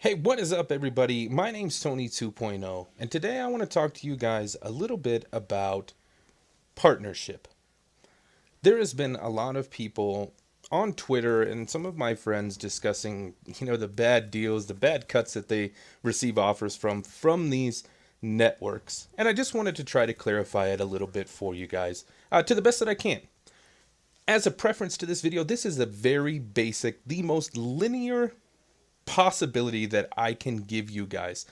Hey, what is up, everybody? My name's Tony 2.0, and today I want to talk to you guys a little bit about partnership. There has been a lot of people on Twitter and some of my friends discussing, the bad deals, the bad cuts that they receive offers from these networks. And I just wanted to try to clarify it a little bit for you guys to the best that I can. As a preference to this video, this is a very basic, the most linear possibility that I can give you guys.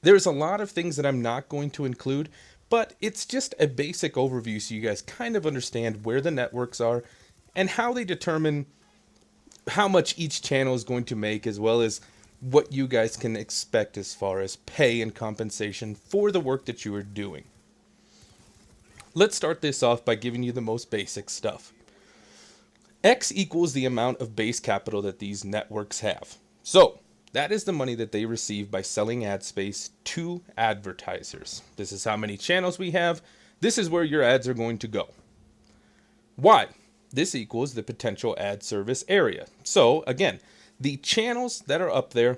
There's a lot of things that I'm not going to include, but it's just a basic overview so you guys kind of understand where the networks are and how they determine how much each channel is going to make, as well as what you guys can expect as far as pay and compensation for the work that you are doing. Let's start this off by giving you the most basic stuff. X equals the amount of base capital that these networks have. So that is the money that they receive by selling ad space to advertisers. This is how many channels we have. This is where your ads are going to go. Y, this equals the potential ad service area. So again, the channels that are up there,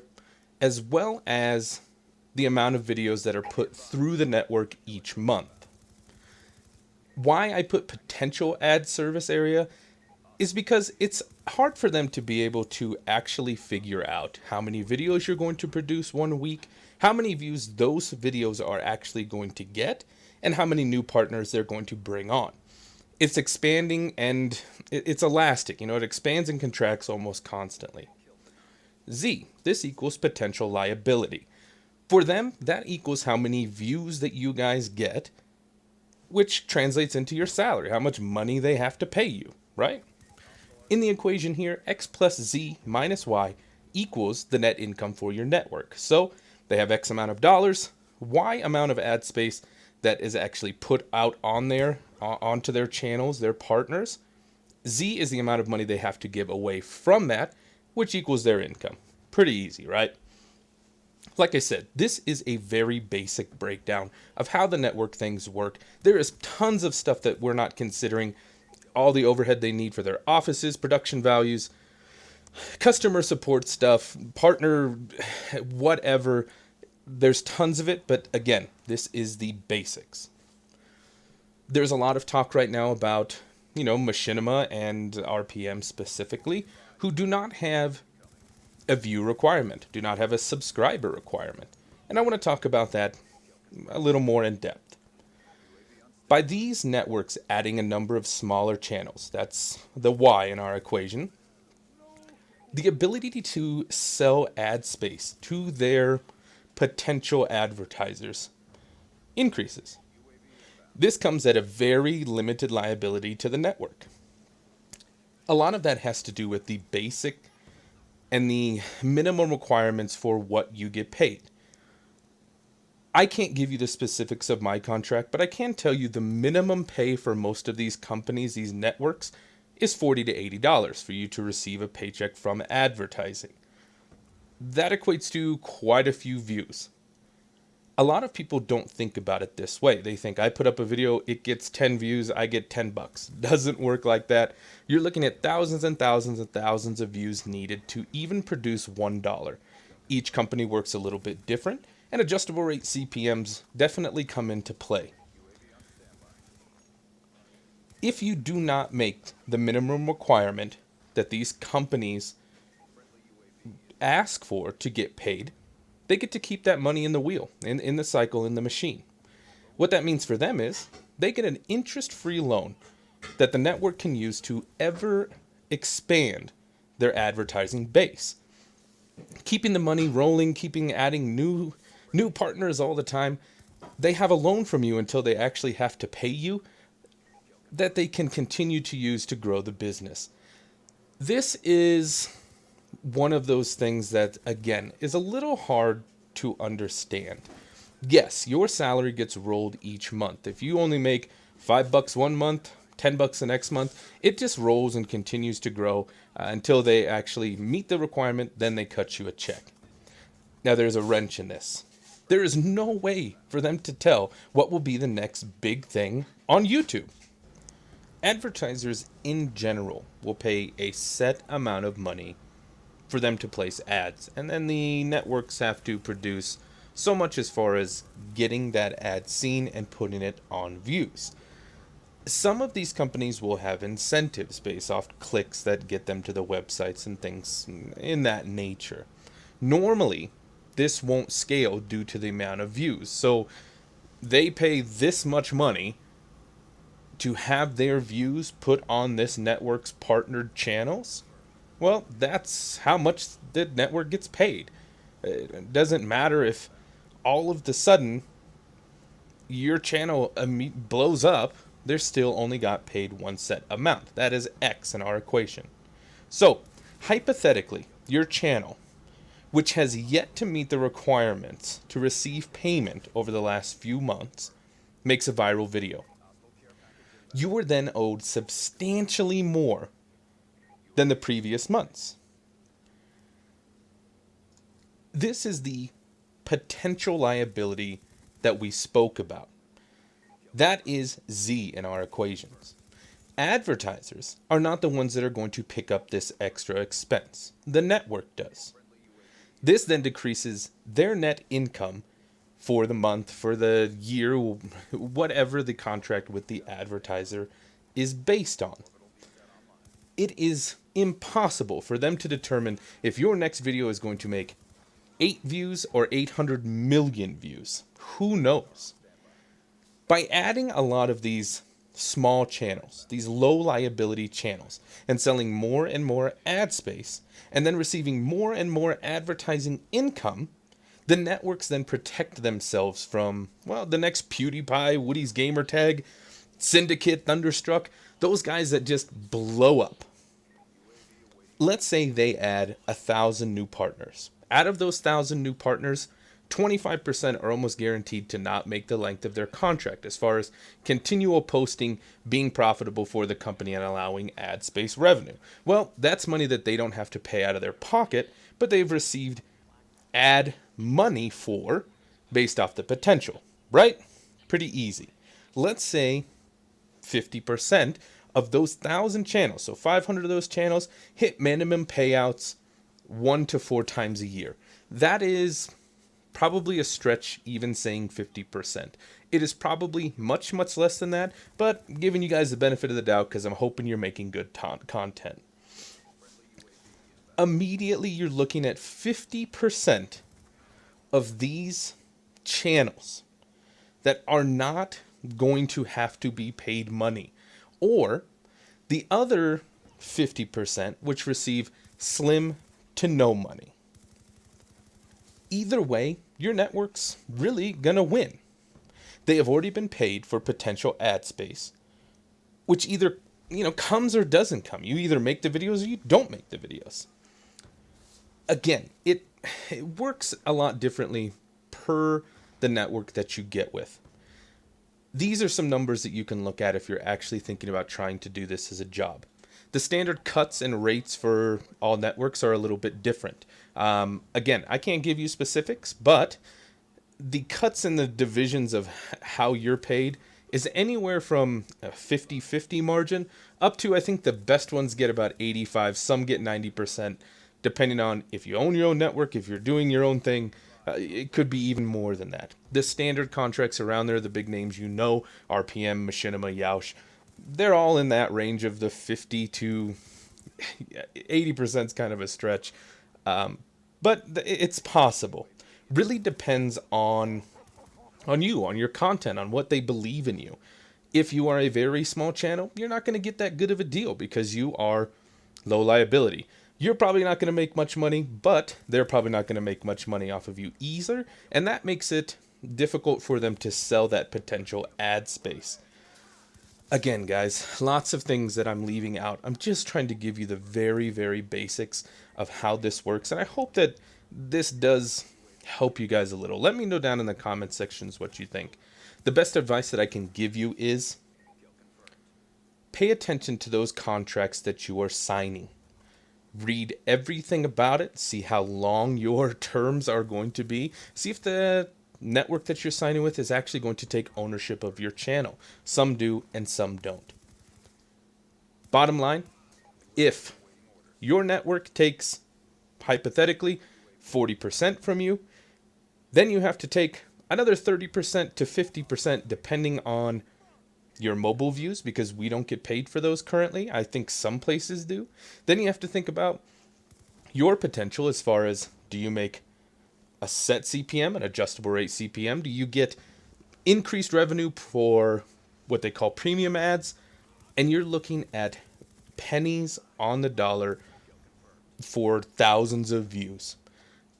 as well as the amount of videos that are put through the network each month. Why I put potential ad service area is because it's hard for them to be able to actually figure out how many videos you're going to produce one week, how many views those videos are actually going to get, and how many new partners they're going to bring on. It's expanding and it's elastic, it expands and contracts almost constantly. Z, this equals potential liability. For them, that equals how many views that you guys get, which translates into your salary, how much money they have to pay you, right? In the equation here, X plus Z minus Y equals the net income for your network. So they have X amount of dollars, Y amount of ad space that is actually put out on there, onto their channels, their partners. Z is the amount of money they have to give away from that, which equals their income. Pretty easy, right? Like I said, this is a very basic breakdown of how the network things work. There is tons of stuff that we're not considering. All the overhead they need for their offices, production values, customer support stuff, partner, whatever. There's tons of it, but again, this is the basics. There's a lot of talk right now about, Machinima and RPM specifically, who do not have a view requirement, do not have a subscriber requirement. And I want to talk about that a little more in depth. By these networks adding a number of smaller channels, that's the Y in our equation, the ability to sell ad space to their potential advertisers increases. This comes at a very limited liability to the network. A lot of that has to do with the basic and the minimum requirements for what you get paid. I can't give you the specifics of my contract, but I can tell you the minimum pay for most of these companies, these networks, is $40 to $80 for you to receive a paycheck from advertising. That equates to quite a few views. A lot of people don't think about it this way. They think I put up a video, it gets 10 views, I get $10. Doesn't work like that. You're looking at thousands and thousands and thousands of views needed to even produce $1. Each company works a little bit different, and adjustable rate CPMs definitely come into play. If you do not make the minimum requirement that these companies ask for to get paid, they get to keep that money in the wheel, in the cycle, in the machine. What that means for them is they get an interest-free loan that the network can use to ever expand their advertising base. Keeping the money rolling, adding new partners all the time. They have a loan from you until they actually have to pay you that they can continue to use to grow the business. This is one of those things that, again, is a little hard to understand. Yes, your salary gets rolled each month. If you only make $5 one month, $10 the next month, it just rolls and continues to grow until they actually meet the requirement, then they cut you a check. Now there's a wrench in this. There is no way for them to tell what will be the next big thing on YouTube. Advertisers in general will pay a set amount of money for them to place ads. And then the networks have to produce so much as far as getting that ad seen and putting it on views. Some of these companies will have incentives based off clicks that get them to the websites and things in that nature. Normally, this won't scale due to the amount of views. So they pay this much money to have their views put on this network's partnered channels. Well, that's how much the network gets paid. It doesn't matter if all of the sudden your channel blows up, they're still only got paid one set amount. That is X in our equation. So, hypothetically, your channel, which has yet to meet the requirements to receive payment over the last few months, makes a viral video. You are then owed substantially more than the previous months. This is the potential liability that we spoke about. That is Z in our equations. Advertisers are not the ones that are going to pick up this extra expense. The network does. This then decreases their net income for the month, for the year, whatever the contract with the advertiser is based on. It is impossible for them to determine if your next video is going to make 8 views or 800 million views. Who knows? By adding a lot of these small channels, these low liability channels, and selling more and more ad space, and then receiving more and more advertising income, the networks then protect themselves from, well, the next PewDiePie, Woody's Gamer Tag, Syndicate, Thunderstruck, those guys that just blow up. Let's say they add 1,000 new partners. Out of those 1,000 new partners, 25% are almost guaranteed to not make the length of their contract as far as continual posting being profitable for the company and allowing ad space revenue. Well, that's money that they don't have to pay out of their pocket, but they've received ad money for based off the potential, right? Pretty easy. Let's say 50% of those 1,000 channels, so 500 of those channels, hit minimum payouts 1 to 4 times a year. That is probably a stretch even saying 50%. It is probably much, much less than that, but giving you guys the benefit of the doubt because I'm hoping you're making good content. Immediately you're looking at 50% of these channels that are not going to have to be paid money, or the other 50% which receive slim to no money. Either way, your network's really gonna win. They have already been paid for potential ad space, which either comes or doesn't come. You either make the videos or you don't make the videos. Again, it works a lot differently per the network that you get with. These are some numbers that you can look at if you're actually thinking about trying to do this as a job. The standard cuts and rates for all networks are a little bit different. Again, I can't give you specifics, but the cuts and the divisions of how you're paid is anywhere from a 50-50 margin up to, I think the best ones get about 85, some get 90%, depending on if you own your own network, if you're doing your own thing. It could be even more than that. The standard contracts around there, the big names RPM, Machinima, Yoush, they're all in that range of the 50 to 80% is kind of a stretch. But it's possible. Really depends on you, on your content, on what they believe in you. If you are a very small channel, you're not going to get that good of a deal because you are low liability. You're probably not going to make much money, but they're probably not going to make much money off of you either. And that makes it difficult for them to sell that potential ad space. Again, guys, lots of things that I'm leaving out. I'm just trying to give you the very, very basics of how this works. And I hope that this does help you guys a little. Let me know down in the comment sections what you think. The best advice that I can give you is pay attention to those contracts that you are signing. Read everything about it. See how long your terms are going to be. See if the network that you're signing with is actually going to take ownership of your channel. Some do and some don't. Bottom line, if your network takes hypothetically 40% from you. Then you have to take another 30% to 50% depending on your mobile views, because we don't get paid for those currently. I think some places do. Then you have to think about your potential as far as, do you make a set CPM, an adjustable rate CPM? Do you get increased revenue for what they call premium ads? And you're looking at pennies on the dollar for thousands of views.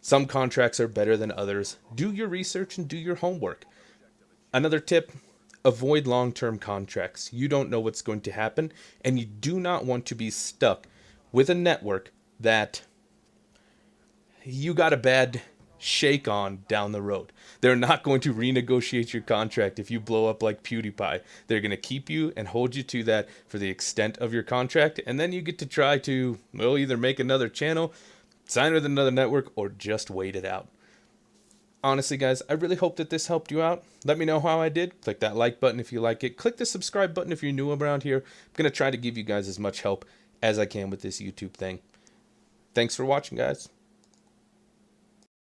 Some contracts are better than others. Do your research and do your homework. Another tip: avoid long-term contracts. You don't know what's going to happen, and you do not want to be stuck with a network that you got a bad shake on down the road. They're not going to renegotiate your contract if you blow up like PewDiePie. They're going to keep you and hold you to that for the extent of your contract, and then you get to try to, well, either make another channel, sign with another network, or just wait it out. Honestly, guys, I really hope that this helped you out. Let me know how I did. Click that like button if you like it. Click the subscribe button if you're new around here. I'm going to try to give you guys as much help as I can with this YouTube thing. Thanks for watching, guys.